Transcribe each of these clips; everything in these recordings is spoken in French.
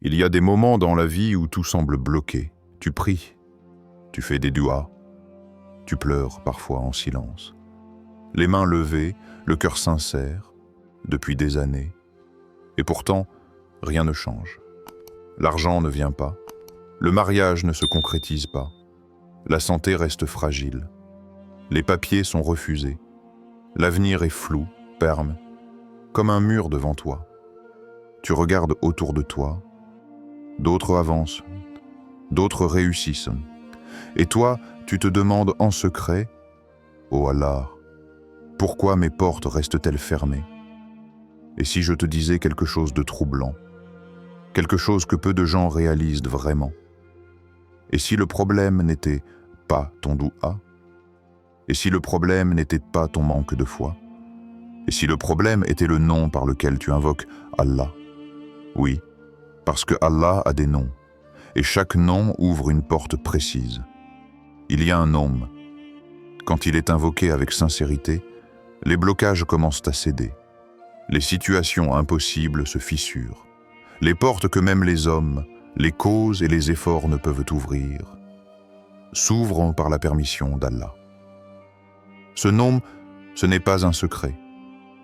Il y a des moments dans la vie où tout semble bloqué. Tu pries, tu fais des duas, tu pleures parfois en silence. Les mains levées, le cœur sincère, depuis des années. Et pourtant, rien ne change. L'argent ne vient pas, le mariage ne se concrétise pas, la santé reste fragile, les papiers sont refusés, l'avenir est flou, ferme, comme un mur devant toi. Tu regardes autour de toi, d'autres avancent, d'autres réussissent. Et toi, tu te demandes en secret, « Oh Allah, pourquoi mes portes restent-elles fermées ?» Et si je te disais quelque chose de troublant, quelque chose que peu de gens réalisent vraiment? Et si le problème n'était pas ton doua? Et si le problème n'était pas ton manque de foi? Et si le problème était le nom par lequel tu invoques Allah? Oui, parce que Allah a des noms, et chaque nom ouvre une porte précise. Il y a un nom. Quand il est invoqué avec sincérité, les blocages commencent à céder. Les situations impossibles se fissurent. Les portes que même les hommes, les causes et les efforts ne peuvent ouvrir, s'ouvrent par la permission d'Allah. Ce nom, ce n'est pas un secret,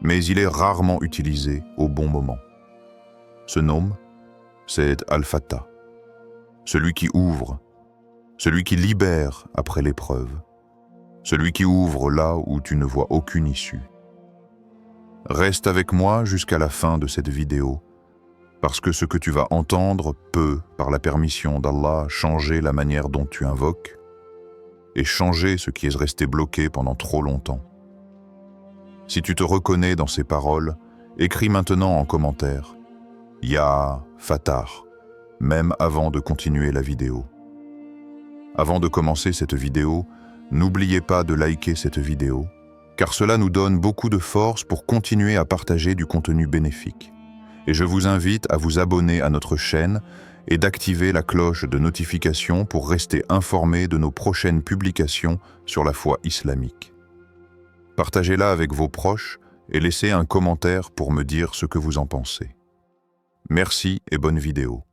mais il est rarement utilisé au bon moment. Ce nom, c'est Al-Fattah, celui qui ouvre, celui qui libère après l'épreuve, celui qui ouvre là où tu ne vois aucune issue. Reste avec moi jusqu'à la fin de cette vidéo, parce que ce que tu vas entendre peut, par la permission d'Allah, changer la manière dont tu invoques et changer ce qui est resté bloqué pendant trop longtemps. Si tu te reconnais dans ces paroles, écris maintenant en commentaire « Ya Fattah », même avant de continuer la vidéo. Avant de commencer cette vidéo, n'oubliez pas de liker cette vidéo, car cela nous donne beaucoup de force pour continuer à partager du contenu bénéfique. Et je vous invite à vous abonner à notre chaîne et d'activer la cloche de notification pour rester informé de nos prochaines publications sur la foi islamique. Partagez-la avec vos proches et laissez un commentaire pour me dire ce que vous en pensez. Merci et bonne vidéo.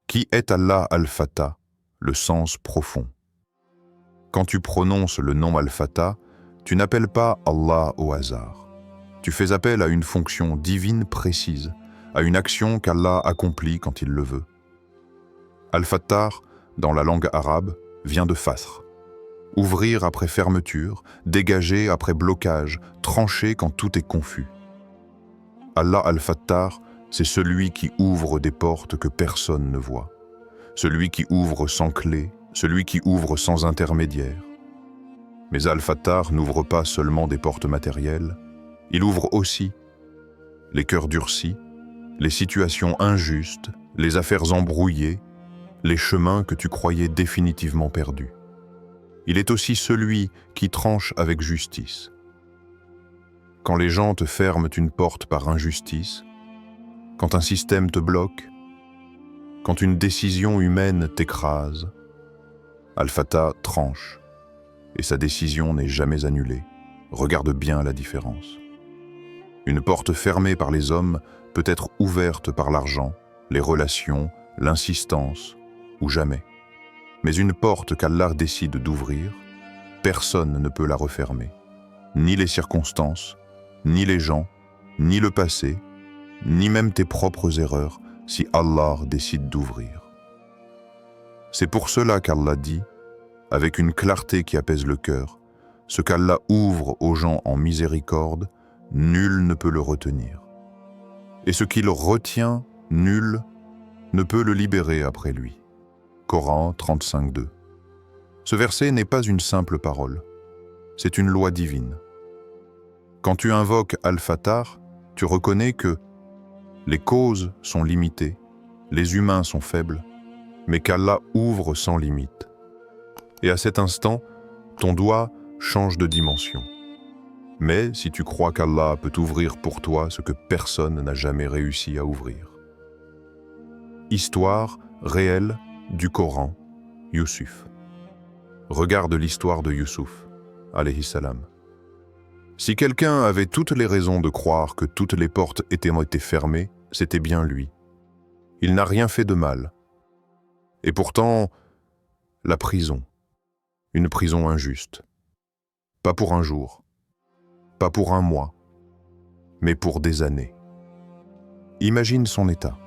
Qui est Allah Al-Fattah, le sens profond? Quand tu prononces le nom Al-Fattah, tu n'appelles pas Allah au hasard. Tu fais appel à une fonction divine précise, à une action qu'Allah accomplit quand il le veut. Al-Fattah, dans la langue arabe, vient de Fathr. Ouvrir après fermeture, dégager après blocage, trancher quand tout est confus. Allah Al-Fattah, c'est celui qui ouvre des portes que personne ne voit. Celui qui ouvre sans clé, celui qui ouvre sans intermédiaire. Mais Al-Fattah n'ouvre pas seulement des portes matérielles, il ouvre aussi les cœurs durcis, les situations injustes, les affaires embrouillées, les chemins que tu croyais définitivement perdus. Il est aussi celui qui tranche avec justice. Quand les gens te ferment une porte par injustice, quand un système te bloque, quand une décision humaine t'écrase, Al-Fattah tranche. Et sa décision n'est jamais annulée. Regarde bien la différence. Une porte fermée par les hommes peut être ouverte par l'argent, les relations, l'insistance, ou jamais. Mais une porte qu'Allah décide d'ouvrir, personne ne peut la refermer. Ni les circonstances, ni les gens, ni le passé, ni même tes propres erreurs, si Allah décide d'ouvrir. C'est pour cela qu'Allah dit, avec une clarté qui apaise le cœur, ce qu'Allah ouvre aux gens en miséricorde, nul ne peut le retenir. Et ce qu'il retient, nul ne peut le libérer après lui. Coran 35:2. Ce verset n'est pas une simple parole, c'est une loi divine. Quand tu invoques Al-Fattah, tu reconnais que les causes sont limitées, les humains sont faibles, mais qu'Allah ouvre sans limite. Et à cet instant, ton doigt change de dimension. Mais si tu crois qu'Allah peut ouvrir pour toi ce que personne n'a jamais réussi à ouvrir. Histoire réelle du Coran, Youssouf. Regarde l'histoire de Youssouf, alayhi salam. Si quelqu'un avait toutes les raisons de croire que toutes les portes étaient fermées, c'était bien lui. Il n'a rien fait de mal. Et pourtant, la prison, une prison injuste. Pas pour un jour, pas pour un mois, mais pour des années. Imagine son état.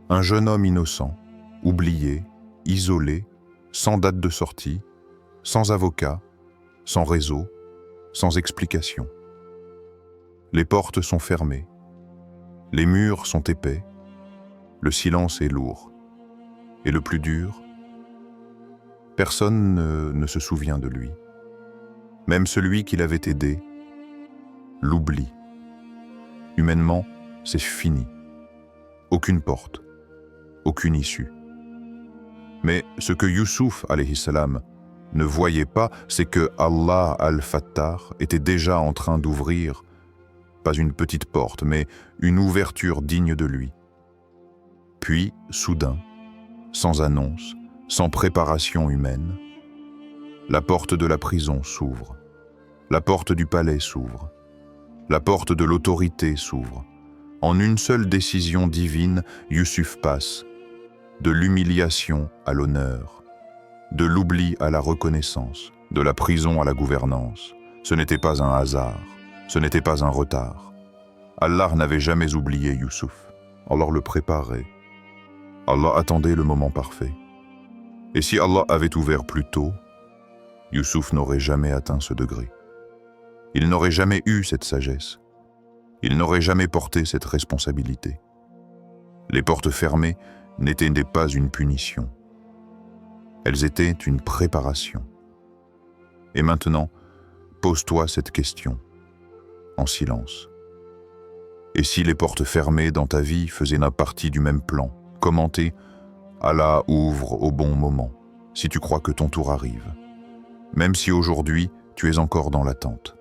Un jeune homme innocent, oublié, isolé, sans date de sortie, sans avocat, sans réseau, sans explication. Les portes sont fermées, les murs sont épais, le silence est lourd. Et le plus dur, personne ne se souvient de lui. Même celui qui l'avait aidé, l'oublie. Humainement, c'est fini. Aucune porte, aucune issue. Mais ce que Youssouf, alayhi salam, ne voyait pas, c'est que Allah al-Fattar était déjà en train d'ouvrir, pas une petite porte, mais une ouverture digne de lui. Puis, soudain, sans annonce, sans préparation humaine, la porte de la prison s'ouvre, la porte du palais s'ouvre, la porte de l'autorité s'ouvre. En une seule décision divine, Youssouf passe de l'humiliation à l'honneur, de l'oubli à la reconnaissance, de la prison à la gouvernance. Ce n'était pas un hasard, ce n'était pas un retard. Allah n'avait jamais oublié Youssouf. Allah le préparait. Allah attendait le moment parfait. Et si Allah avait ouvert plus tôt, Youssouf n'aurait jamais atteint ce degré. Il n'aurait jamais eu cette sagesse. Il n'aurait jamais porté cette responsabilité. Les portes fermées n'étaient pas une punition. Elles étaient une préparation. Et maintenant, pose-toi cette question, en silence. Et si les portes fermées dans ta vie faisaient partie du même plan, commenté « Allah ouvre au bon moment », si tu crois que ton tour arrive, même si aujourd'hui tu es encore dans l'attente.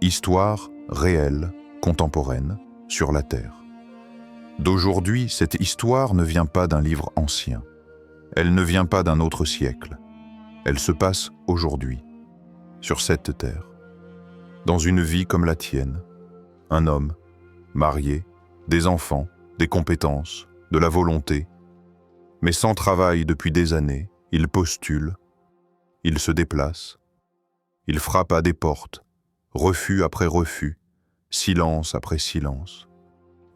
Histoire réelle, contemporaine, sur la terre. D'aujourd'hui, cette histoire ne vient pas d'un livre ancien. Elle ne vient pas d'un autre siècle. Elle se passe aujourd'hui, sur cette terre. Dans une vie comme la tienne, un homme, marié, des enfants, des compétences, de la volonté, mais sans travail depuis des années, il postule, il se déplace, il frappe à des portes, refus après refus, silence après silence.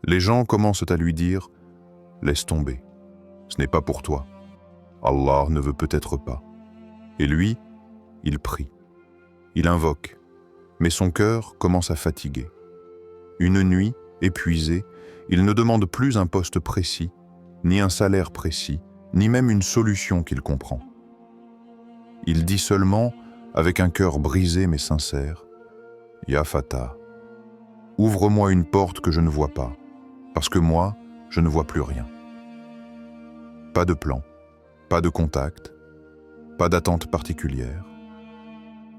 Les gens commencent à lui dire « Laisse tomber, ce n'est pas pour toi. Allah ne veut peut-être pas. » Et lui, il prie, il invoque, mais son cœur commence à fatiguer. Une nuit, épuisé, il ne demande plus un poste précis, ni un salaire précis, ni même une solution qu'il comprend. Il dit seulement, avec un cœur brisé mais sincère, « Ya Fatah, ouvre-moi une porte que je ne vois pas, parce que moi, je ne vois plus rien. » Pas de plan, pas de contact, pas d'attente particulière.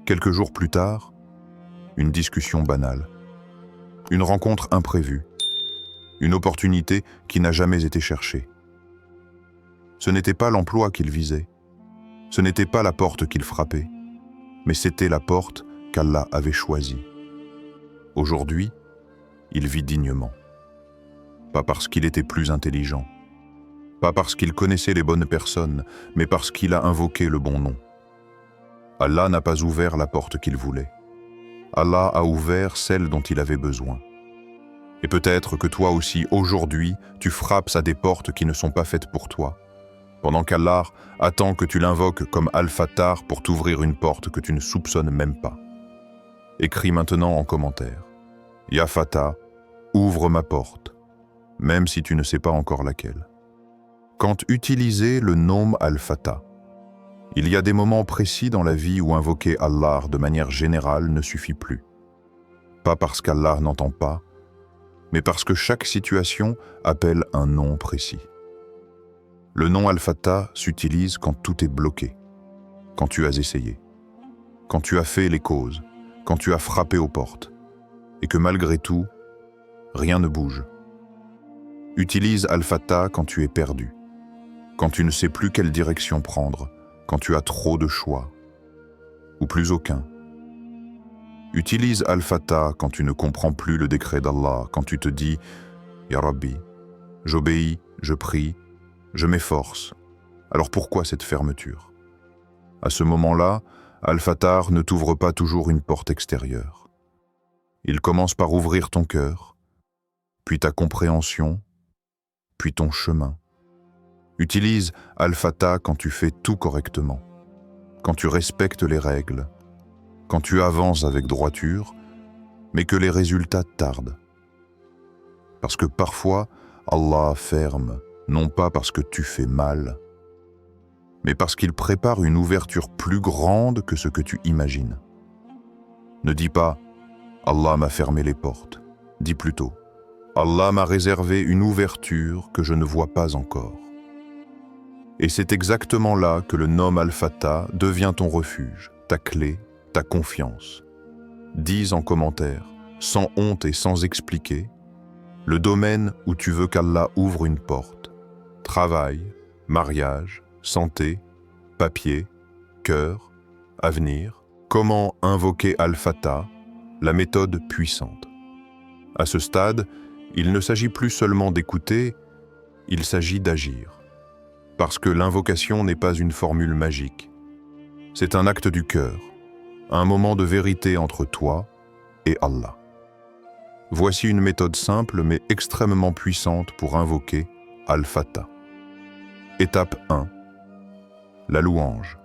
Quelques jours plus tard, une discussion banale, une rencontre imprévue, une opportunité qui n'a jamais été cherchée. Ce n'était pas l'emploi qu'il visait, ce n'était pas la porte qu'il frappait, mais c'était la porte qu'Allah avait choisie. Aujourd'hui, il vit dignement. Pas parce qu'il était plus intelligent, pas parce qu'il connaissait les bonnes personnes, mais parce qu'il a invoqué le bon nom. Allah n'a pas ouvert la porte qu'il voulait. Allah a ouvert celle dont il avait besoin. Et peut-être que toi aussi, aujourd'hui, tu frappes à des portes qui ne sont pas faites pour toi, pendant qu'Allah attend que tu l'invoques comme Al-Fattar pour t'ouvrir une porte que tu ne soupçonnes même pas. Écris maintenant en commentaire « Ya Fatah, ouvre ma porte », même si tu ne sais pas encore laquelle. Quand utiliser le nom Al-Fatah, il y a des moments précis dans la vie où invoquer Allah de manière générale ne suffit plus. Pas parce qu'Allah n'entend pas, mais parce que chaque situation appelle un nom précis. Le nom Al-Fatah s'utilise quand tout est bloqué, quand tu as essayé, quand tu as fait les causes, quand tu as frappé aux portes, et que malgré tout, rien ne bouge. Utilise Al-Fatah quand tu es perdu, quand tu ne sais plus quelle direction prendre, quand tu as trop de choix, ou plus aucun. Utilise Al-Fatah quand tu ne comprends plus le décret d'Allah, quand tu te dis « Ya Rabbi, J'obéis, je prie, je m'efforce. Alors pourquoi cette fermeture? À ce moment-là, Al-Fattar ne t'ouvre pas toujours une porte extérieure. Il commence par ouvrir ton cœur, puis ta compréhension, puis ton chemin. Utilise Al-Fatah quand tu fais tout correctement, quand tu respectes les règles, quand tu avances avec droiture, mais que les résultats tardent. Parce que parfois, Allah ferme, non pas parce que tu fais mal, mais parce qu'il prépare une ouverture plus grande que ce que tu imagines. Ne dis pas « Allah m'a fermé les portes », dis plutôt « Allah m'a réservé une ouverture que je ne vois pas encore ». Et c'est exactement là que le nom Al-Fatah devient ton refuge, ta clé, ta confiance. Dis en commentaire, sans honte et sans expliquer, le domaine où tu veux qu'Allah ouvre une porte. Travail, mariage, santé, papier, cœur, avenir. Comment invoquer Al-Fatah, la méthode puissante. À ce stade, il ne s'agit plus seulement d'écouter, il s'agit d'agir. Parce que l'invocation n'est pas une formule magique. C'est un acte du cœur, un moment de vérité entre toi et Allah. Voici une méthode simple mais extrêmement puissante pour invoquer Al-Fatah. Étape 1. La louange.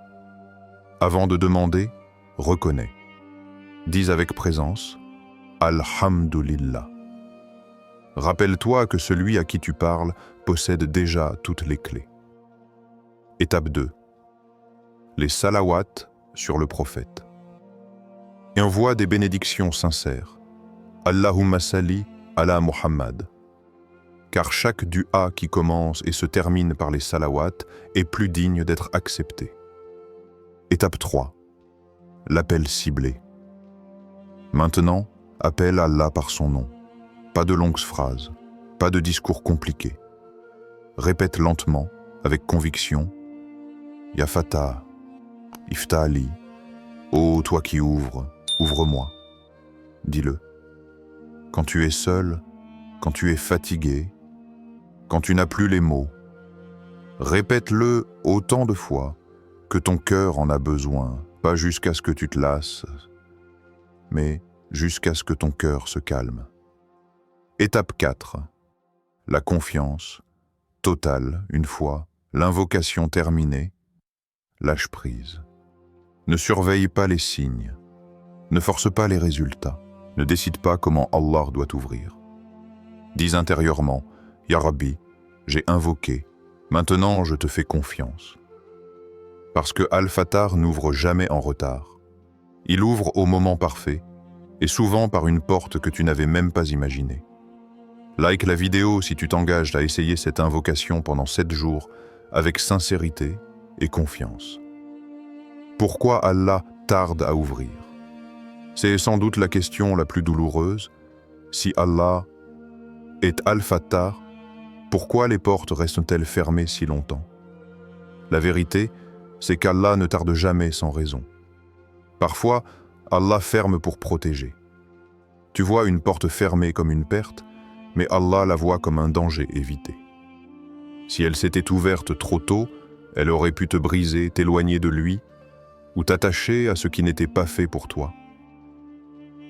Avant de demander, reconnais. Dis avec présence « Alhamdulillah ». Rappelle-toi que celui à qui tu parles possède déjà toutes les clés. Étape 2. Les salawats sur le prophète. Et envoie des bénédictions sincères. Allahumma salli ala Muhammad. Car chaque dua qui commence et se termine par les salawats est plus digne d'être accepté. Étape 3. L'appel ciblé. Maintenant, appelle Allah par son nom. Pas de longues phrases, pas de discours compliqués. Répète lentement, avec conviction. Ya Fatah, Iftah Ali, ô toi qui ouvres, ouvre-moi. Dis-le. Quand tu es seul, quand tu es fatigué, quand tu n'as plus les mots, répète-le autant de fois que ton cœur en a besoin, pas jusqu'à ce que tu te lasses, mais jusqu'à ce que ton cœur se calme. Étape 4. La confiance, totale, une fois, l'invocation terminée, lâche prise. Ne surveille pas les signes, ne force pas les résultats, ne décide pas comment Allah doit ouvrir. Dis intérieurement, Ya Rabbi, j'ai invoqué, maintenant je te fais confiance. Parce que Al-Fattar n'ouvre jamais en retard. Il ouvre au moment parfait, et souvent par une porte que tu n'avais même pas imaginée. Like la vidéo si tu t'engages à essayer cette invocation pendant 7 jours avec sincérité et confiance. Pourquoi Allah tarde à ouvrir? C'est sans doute la question la plus douloureuse. Si Allah est Al-Fattar, pourquoi les portes restent-elles fermées si longtemps? La vérité, c'est qu'Allah ne tarde jamais sans raison. Parfois, Allah ferme pour protéger. Tu vois une porte fermée comme une perte, mais Allah la voit comme un danger évité. Si elle s'était ouverte trop tôt, elle aurait pu te briser, t'éloigner de lui, ou t'attacher à ce qui n'était pas fait pour toi.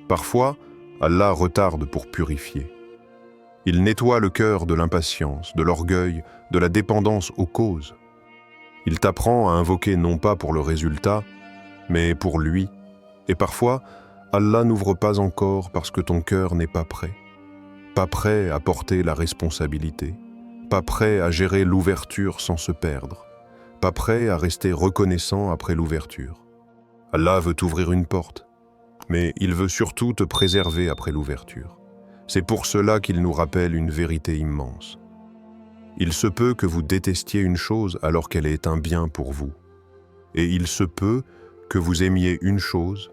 Parfois, Allah retarde pour purifier. Il nettoie le cœur de l'impatience, de l'orgueil, de la dépendance aux causes. Il t'apprend à invoquer non pas pour le résultat, mais pour lui. Et parfois, Allah n'ouvre pas encore parce que ton cœur n'est pas prêt. Pas prêt à porter la responsabilité. Pas prêt à gérer l'ouverture sans se perdre. Pas prêt à rester reconnaissant après l'ouverture. Allah veut t'ouvrir une porte, mais il veut surtout te préserver après l'ouverture. C'est pour cela qu'il nous rappelle une vérité immense. Il se peut que vous détestiez une chose alors qu'elle est un bien pour vous. Et il se peut que vous aimiez une chose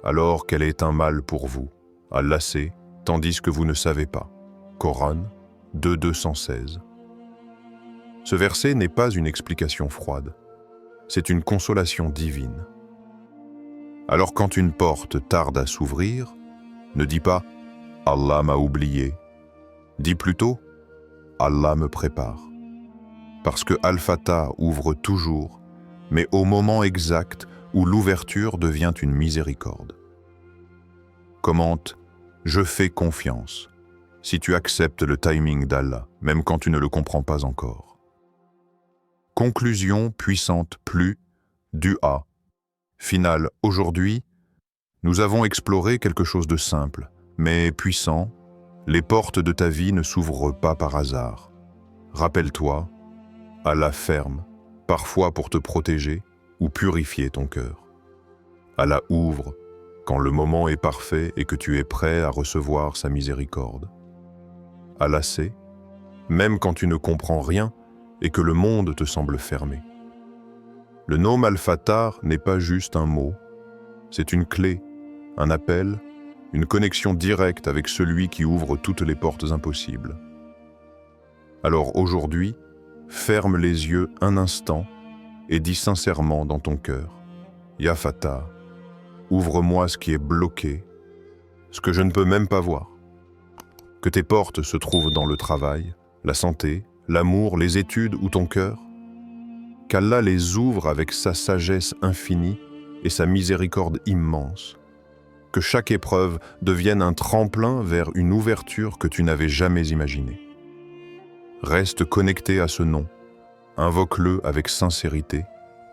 alors qu'elle est un mal pour vous. Allah sait, tandis que vous ne savez pas. Coran 2:216. Ce verset n'est pas une explication froide. C'est une consolation divine. Alors quand une porte tarde à s'ouvrir, ne dis pas « Allah m'a oublié ». Dis plutôt « Allah me prépare. Parce que Al-Fatah ouvre toujours, mais au moment exact où l'ouverture devient une miséricorde. Commente, je fais confiance, si tu acceptes le timing d'Allah, même quand tu ne le comprends pas encore. Conclusion puissante plus, dua. Finale, aujourd'hui, nous avons exploré quelque chose de simple, mais puissant. Les portes de ta vie ne s'ouvrent pas par hasard. Rappelle-toi, Allah ferme, parfois pour te protéger ou purifier ton cœur. Allah ouvre quand le moment est parfait et que tu es prêt à recevoir sa miséricorde. Allah sait, même quand tu ne comprends rien et que le monde te semble fermé. Le nom Al-Fatah n'est pas juste un mot, c'est une clé, un appel, une connexion directe avec celui qui ouvre toutes les portes impossibles. Alors aujourd'hui, ferme les yeux un instant et dis sincèrement dans ton cœur, Ya Fatah, ouvre-moi ce qui est bloqué, ce que je ne peux même pas voir. Que tes portes se trouvent dans le travail, la santé, l'amour, les études ou ton cœur. Qu'Allah les ouvre avec sa sagesse infinie et sa miséricorde immense. Que chaque épreuve devienne un tremplin vers une ouverture que tu n'avais jamais imaginée. Reste connecté à ce nom, invoque-le avec sincérité,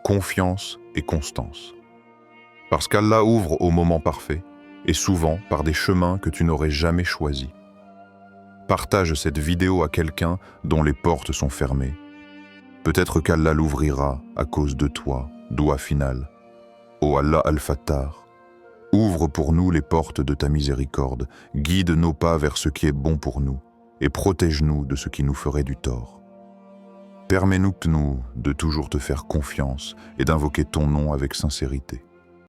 confiance et constance. Parce qu'Allah ouvre au moment parfait, et souvent par des chemins que tu n'aurais jamais choisis. Partage cette vidéo à quelqu'un dont les portes sont fermées. Peut-être qu'Allah l'ouvrira à cause de toi, doua final. Ô Allah Al-Fatah, ouvre pour nous les portes de ta miséricorde, guide nos pas vers ce qui est bon pour nous, et protège-nous de ce qui nous ferait du tort. Permets-nous de toujours te faire confiance et d'invoquer ton nom avec sincérité.